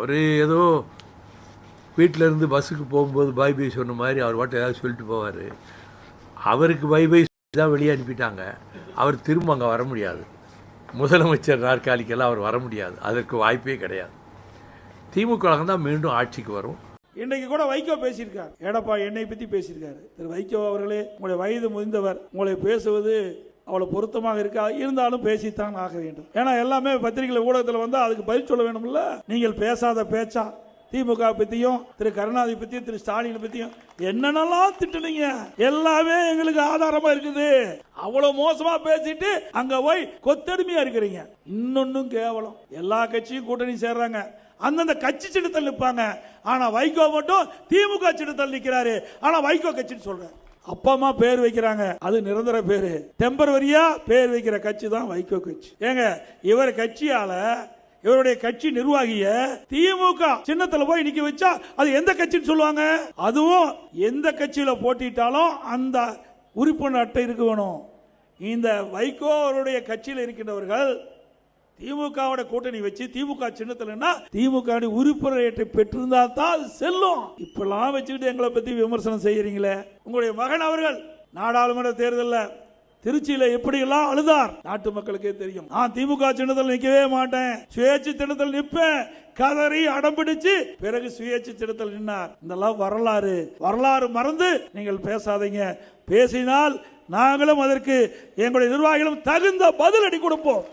அவர் ஏதோ வீட்டிலேருந்து பஸ்ஸுக்கு போகும்போது பாய் பை சொன்ன மாதிரி அவர் பாட்டு ஏதாவது சொல்லிட்டு போவார். அவருக்கு பை பை தான் வெளியே அனுப்பிட்டாங்க. அவர் திரும்ப அங்கே வர முடியாது. முதலமைச்சர் நாற்காலிக்கெல்லாம் அவர் வர முடியாது. அதற்கு வாய்ப்பே கிடையாது. திமுக தான் மீண்டும் ஆட்சிக்கு வரும். இன்னைக்கு கூட வைகோ பேசியிருக்காரு. எடப்பா என்னை பற்றி பேசியிருக்காரு. திரு வைகோ அவர்களே, உங்களுடைய வயது முதிர்ந்தவர், உங்களை பேசுவது அவ்வளவு பொருத்தமாக இருக்கா, இருந்தாலும் பேசித்தான் ஆக வேண்டும். ஏன்னா எல்லாமே பத்திரிகை ஊடகத்தில் வந்து அதுக்கு பதில் சொல்ல வேணும்ல. நீங்கள் பேசாத பேச்சா திமுக பத்தியும் திரு கருணாநிதி பத்தியும் திரு ஸ்டாலின் பத்தியும் என்னென்னலாம் திட்டுனீங்க, எல்லாமே எங்களுக்கு ஆதாரமா இருக்குது. அவ்வளவு மோசமா பேசிட்டு அங்க போய் கொத்தடிமையா இருக்கிறீங்க. இன்னொன்னும் கேவலம், எல்லா கட்சியும் கூட்டணி சேர்றாங்க, அந்தந்த கட்சி சின்னத்தில் நிற்பாங்க. ஆனா வைகோ மட்டும் திமுக சின்னத்தில் நிற்கிறாரு. ஆனா வைகோ கட்சின்னு சொல்றாரு. அப்பா அம்மா பேர் வைக்கிறாங்க, அது நிரந்தர பேரு. டெம்பரவரியா பேர் வைக்கிற கட்சி தான் வைகோ கட்சி. ஏங்க, இவர் கட்சியால இவருடைய கட்சி நிர்வாகிய திமுக சின்னத்துல போய் நிக்க வச்சா அது எந்த கட்சின்னு சொல்லுவாங்க? அதுவும் எந்த கட்சியில போட்டிட்டாலும் அந்த உறுப்பினர் அட்டை இருக்க வேணும். இந்த வைகோ அவருடைய கட்சியில் இருக்கின்றவர்கள் திமுக கூட்டணி வச்சு திமுக சின்னத்துல திமுக உறுப்பினர் அட்டை பெற்றிருந்தா தான் செல்லும். இப்பெல்லாம் வச்சுக்கிட்டு எங்களை பத்தி விமர்சனம் செய்யறீங்களே. உங்களுடைய மகன் அவர்கள் நாடாளுமன்ற தேர்தலில் திருச்சியில எப்படி எல்லாம் அழுதார் நாட்டு மக்களுக்கே தெரியும். நான் திமுக சின்னத்தில் நிற்கவே மாட்டேன், சுயேட்சை சின்னத்தில் நிற்பேன், கதறி அடம்பிடிச்சு பிறகு சுயேட்சை சின்னத்தில் நின்னார். இதெல்லாம் வரலாறு மறந்து நீங்கள் பேசாதீங்க. பேசினால் நாங்களும் அதற்கு எங்களுடைய நிர்வாகிகளும் தகுந்த பதிலடி கொடுப்போம்.